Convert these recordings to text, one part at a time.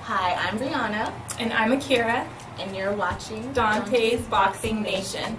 Hi, I'm Brianna. And I'm Akira. And you're watching Dante's Boxing Nation.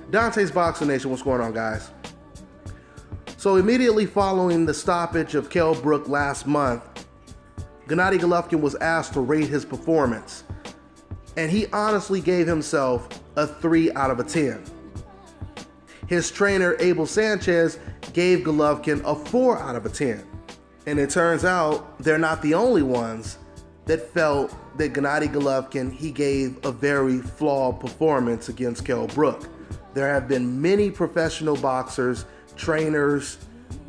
Dante's Boxing Nation, what's going on, guys? So immediately following the stoppage of KELL BROOK last month, Gennady Golovkin was asked to rate his performance, and he honestly gave himself a 3 out of 10. His trainer, Abel Sanchez, gave Golovkin a 4 out of 10. And it turns out they're not the only ones that felt that Gennady Golovkin, he gave a very flawed performance against KELL BROOK. There have been many professional boxers, trainers,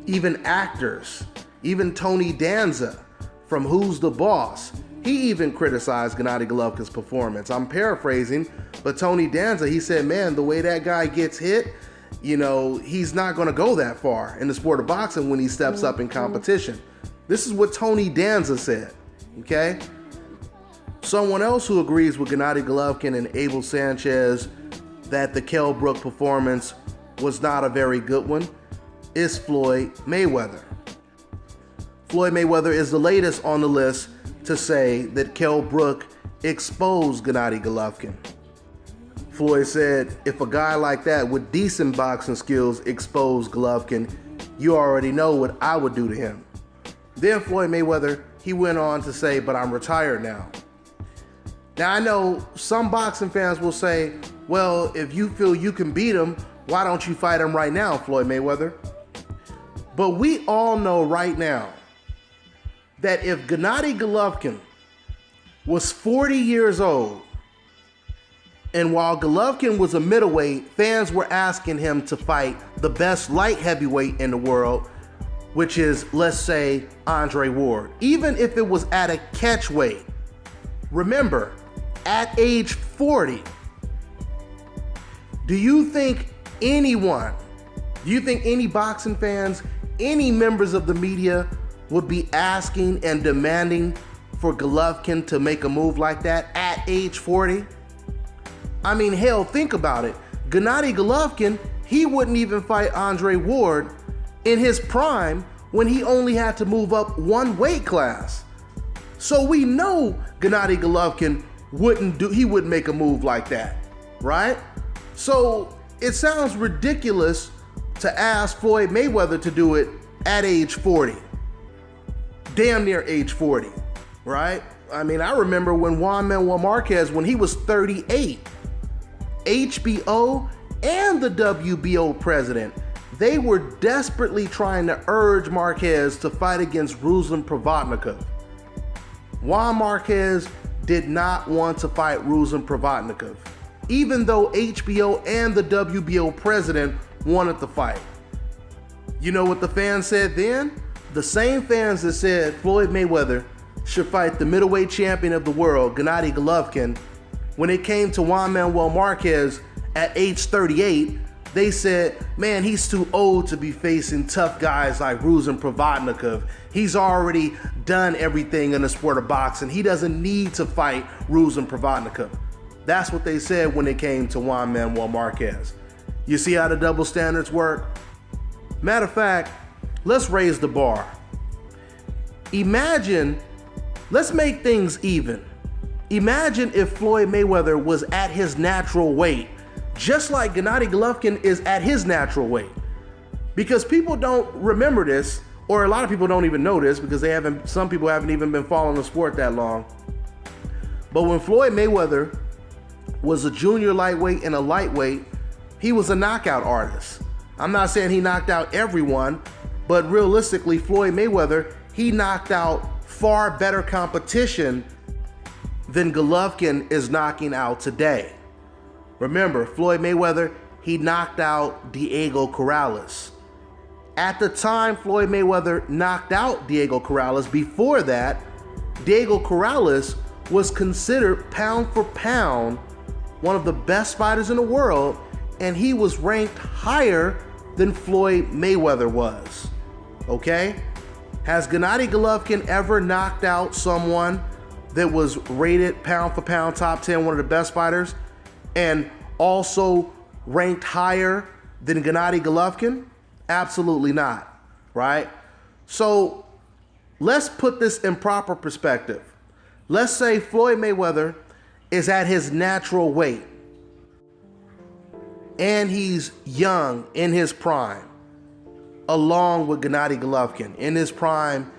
even actors, even Tony Danza from Who's the Boss. He even criticized Gennady Golovkin's performance. I'm paraphrasing, but Tony Danza, he said, man, the way that guy gets hit, you know, he's not going to go that far in the sport of boxing when he steps up in competition. This is what Tony Danza said, okay? Someone else who agrees with Gennady Golovkin and Abel Sanchez that the KELL BROOK performance was not a very good one is Floyd Mayweather. Floyd Mayweather is the latest on the list to say that KELL BROOK exposed Gennady Golovkin. Floyd said, if a guy like that with decent boxing skills exposed Golovkin, you already know what I would do to him. Then Floyd Mayweather, he went on to say, but I'm retired now. Now I know some boxing fans will say, well, if you feel you can beat him, why don't you fight him right now, Floyd Mayweather? But we all know right now that if Gennady Golovkin was 40 years old, and while Golovkin was a middleweight, fans were asking him to fight the best light heavyweight in the world, which is, let's say, Andre Ward, even if it was at a catch weight. Remember, at age 40, do you think any boxing fans, any members of the media would be asking and demanding for Golovkin to make a move like that at age 40? I mean, hell, think about it. Gennady Golovkin, he wouldn't even fight Andre Ward in his prime when he only had to move up one weight class. So we know Gennady Golovkin wouldn't make a move like that, right? So it sounds ridiculous to ask Floyd Mayweather to do it at age 40. Damn near age 40, right? I mean, I remember when Juan Manuel Marquez, when he was 38, HBO and the WBO president, they were desperately trying to urge Marquez to fight against Ruslan Provodnikov. Juan Marquez did not want to fight Ruslan Provodnikov, even though HBO and the WBO president wanted the fight. You know what the fans said then? The same fans that said Floyd Mayweather should fight the middleweight champion of the world, Gennady Golovkin, when it came to Juan Manuel Marquez at age 38, they said, man, he's too old to be facing tough guys like Ruslan Provodnikov. He's already done everything in the sport of boxing. He doesn't need to fight Ruslan Provodnikov. That's what they said when it came to Juan Manuel Marquez. You see how the double standards work? Matter of fact, let's raise the bar. Let's make things even. Imagine if Floyd Mayweather was at his natural weight, just like Gennady Golovkin is at his natural weight. Because people don't remember this, or a lot of people don't even know this because some people haven't even been following the sport that long. But when Floyd Mayweather was a junior lightweight and a lightweight, he was a knockout artist. I'm not saying he knocked out everyone, but realistically, Floyd Mayweather, he knocked out far better competition than Golovkin is knocking out today. Remember, Floyd Mayweather, he knocked out Diego Corrales. At the time Floyd Mayweather knocked out Diego Corrales, before that, Diego Corrales was considered pound for pound one of the best fighters in the world, and he was ranked higher than Floyd Mayweather was. Okay? Has Gennady Golovkin ever knocked out someone that was rated pound for pound top 10, one of the best fighters? and also ranked higher than Gennady Golovkin? Absolutely not, right? So let's put this in proper perspective. Let's say Floyd Mayweather is at his natural weight and he's young in his prime, along with Gennady Golovkin in his prime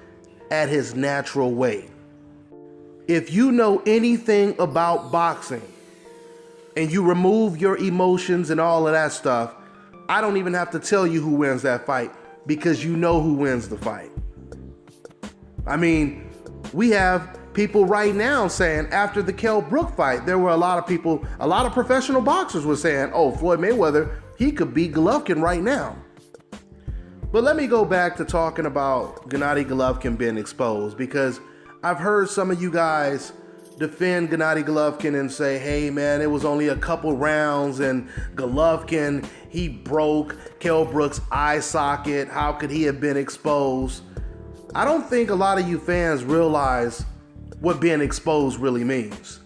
at his natural weight. If you know anything about boxing and you remove your emotions and all of that stuff, I don't even have to tell you who wins that fight, because you know who wins the fight. I mean, we have people right now saying after the KELL Brook fight, there were a lot of people, a lot of professional boxers were saying, oh, Floyd Mayweather, he could beat Golovkin right now. But let me go back to talking about Gennady Golovkin being exposed, because I've heard some of you guys defend Gennady Golovkin and say, hey man, it was only a couple rounds and Golovkin, he broke KELL Brook's eye socket. How could he have been exposed? I don't think a lot of you fans realize what being exposed really means.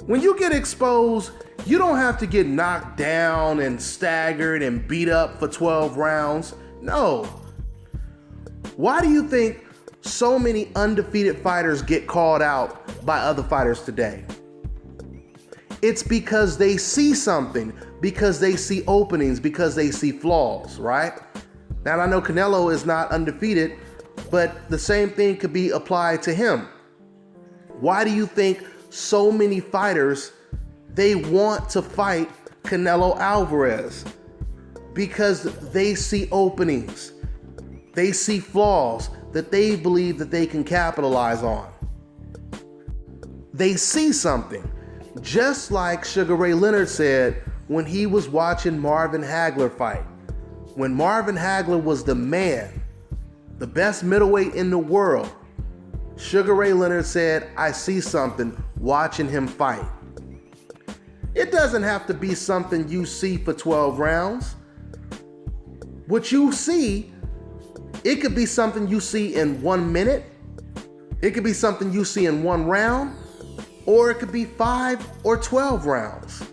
When you get exposed, you don't have to get knocked down and staggered and beat up for 12 rounds. No. Why do you think so many undefeated fighters get called out by other fighters today? It's because they see something, because they see openings, because they see flaws, right? Now, I know Canelo is not undefeated, but the same thing could be applied to him. Why do you think so many fighters, they want to fight Canelo Alvarez? Because they see openings, they see flaws that they believe that they can capitalize on. They see something, just like Sugar Ray Leonard said when he was watching Marvin Hagler fight. When Marvin Hagler was the man, the best middleweight in the world, Sugar Ray Leonard said, I see something watching him fight. It doesn't have to be something you see for 12 rounds. What you see, it could be something you see in 1 minute. It could be something you see in 1 round, or it could be 5 or 12 rounds.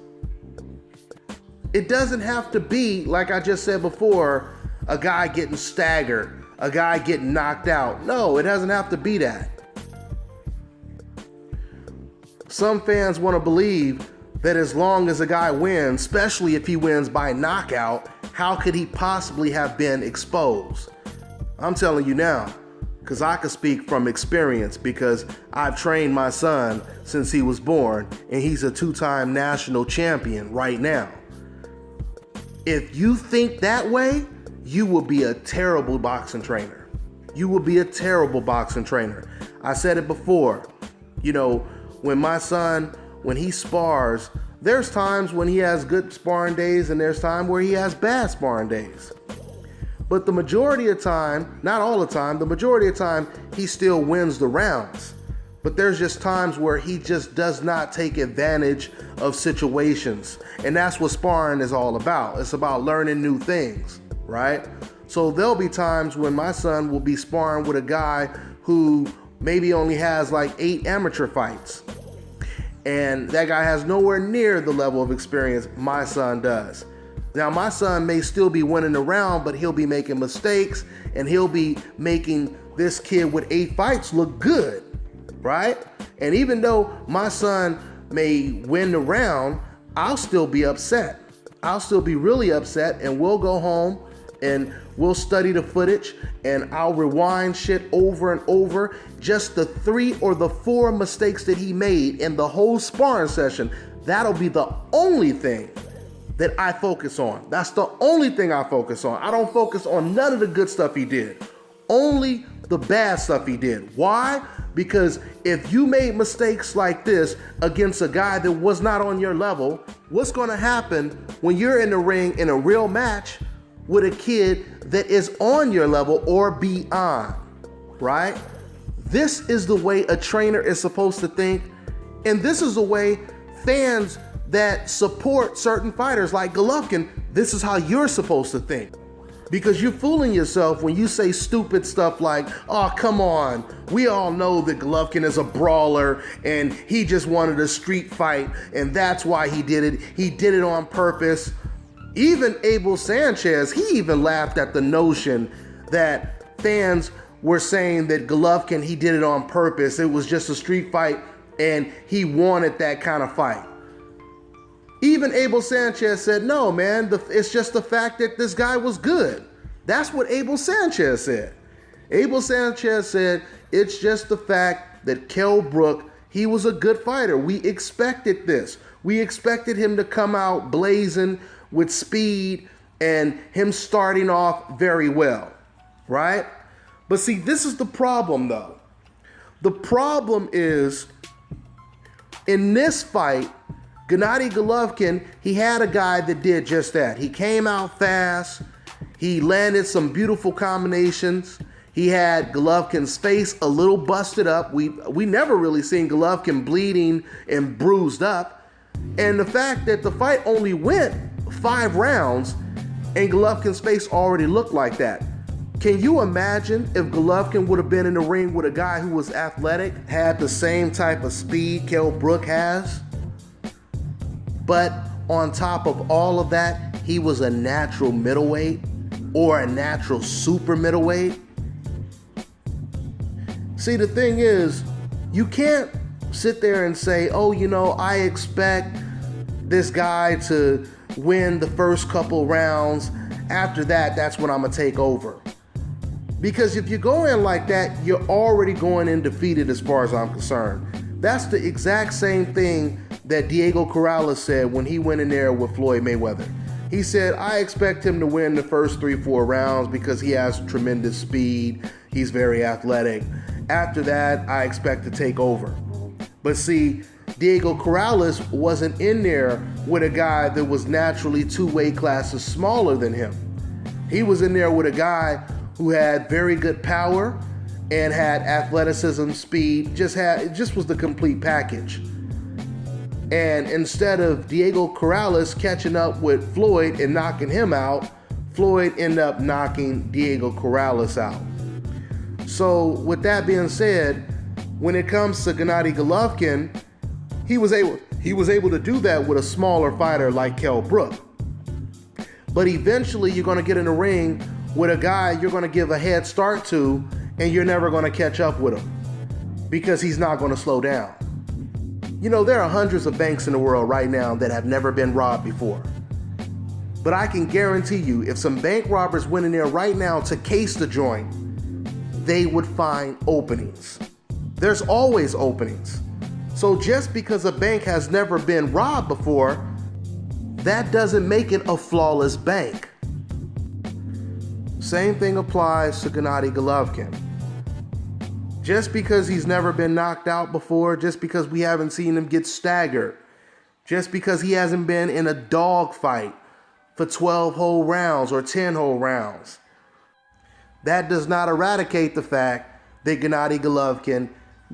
It doesn't have to be, like I just said before, a guy getting staggered, a guy getting knocked out. No, it doesn't have to be that. Some fans want to believe that as long as a guy wins, especially if he wins by knockout, how could he possibly have been exposed? I'm telling you now, because I can speak from experience, because I've trained my son since he was born, and he's a 2-time national champion right now. If you think that way, you will be a terrible boxing trainer. You will be a terrible boxing trainer. I said it before, you know, when my son, when he spars, there's times when he has good sparring days and there's time where he has bad sparring days. But the majority of time, not all the time, the majority of time, he still wins the rounds. But there's just times where he just does not take advantage of situations. And that's what sparring is all about. It's about learning new things, right? So there'll be times when my son will be sparring with a guy who maybe only has like 8 amateur fights. And that guy has nowhere near the level of experience my son does. Now, my son may still be winning the round, but he'll be making mistakes and he'll be making this kid with 8 fights look good, right? And even though my son may win the round, I'll still be upset. I'll still be really upset, and we'll go home and we'll study the footage and I'll rewind shit over and over. Just the 3 or the 4 mistakes that he made in the whole sparring session, that'll be the only thing that I focus on. That's the only thing I focus on. I don't focus on none of the good stuff he did. Only the bad stuff he did. Why? Because if you made mistakes like this against a guy that was not on your level, what's gonna happen when you're in the ring in a real match with a kid that is on your level or beyond, right? This is the way a trainer is supposed to think, and this is the way fans that support certain fighters like Golovkin, this is how you're supposed to think. Because you're fooling yourself when you say stupid stuff like, oh, come on. We all know that Golovkin is a brawler and he just wanted a street fight and that's why he did it. He did it on purpose. Even Abel Sanchez, he even laughed at the notion that fans were saying that Golovkin, he did it on purpose. It was just a street fight and he wanted that kind of fight. Even Abel Sanchez said, no, man, it's just the fact that this guy was good. That's what Abel Sanchez said. Abel Sanchez said, it's just the fact that Kell Brook, he was a good fighter. We expected this. We expected him to come out blazing with speed and him starting off very well, right? But see, this is the problem, though. The problem is, in this fight, Gennady Golovkin, he had a guy that did just that. He came out fast. He landed some beautiful combinations. He had Golovkin's face a little busted up. We never really seen Golovkin bleeding and bruised up. And the fact that the fight only went 5 rounds and Golovkin's face already looked like that. Can you imagine if Golovkin would have been in the ring with a guy who was athletic, had the same type of speed Kell Brook has? But on top of all of that, he was a natural middleweight or a natural super middleweight. See, the thing is, you can't sit there and say, oh, you know, I expect this guy to win the first couple rounds. After that, that's when I'm going to take over. Because if you go in like that, you're already going in defeated as far as I'm concerned. That's the exact same thing that Diego Corrales said when he went in there with Floyd Mayweather. He said, I expect him to win the first 3-4 rounds because he has tremendous speed. He's very athletic. After that, I expect to take over. But see, Diego Corrales wasn't in there with a guy that was naturally 2 weight classes smaller than him. He was in there with a guy who had very good power and had athleticism, speed, just was the complete package. And instead of Diego Corrales catching up with Floyd and knocking him out, Floyd ended up knocking Diego Corrales out. So with that being said, when it comes to Gennady Golovkin, he was able to do that with a smaller fighter like Kell Brook. But eventually you're going to get in the ring with a guy you're going to give a head start to, and you're never going to catch up with him because he's not going to slow down. You know, there are hundreds of banks in the world right now that have never been robbed before. But I can guarantee you, if some bank robbers went in there right now to case the joint, they would find openings. There's always openings. So just because a bank has never been robbed before, that doesn't make it a flawless bank. Same thing applies to Gennady Golovkin. Just because he's never been knocked out before, just because we haven't seen him get staggered, just because he hasn't been in a dog fight for 12 whole rounds or 10 whole rounds, that does not eradicate the fact that Gennady Golovkin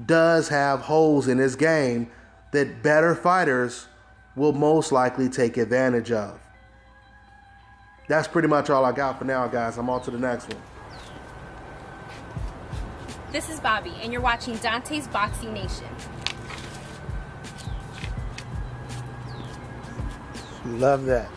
does have holes in his game that better fighters will most likely take advantage of. That's pretty much all I got for now, guys. I'm on to the next one. This is Bobby, and you're watching Dante's Boxing Nation. Love that.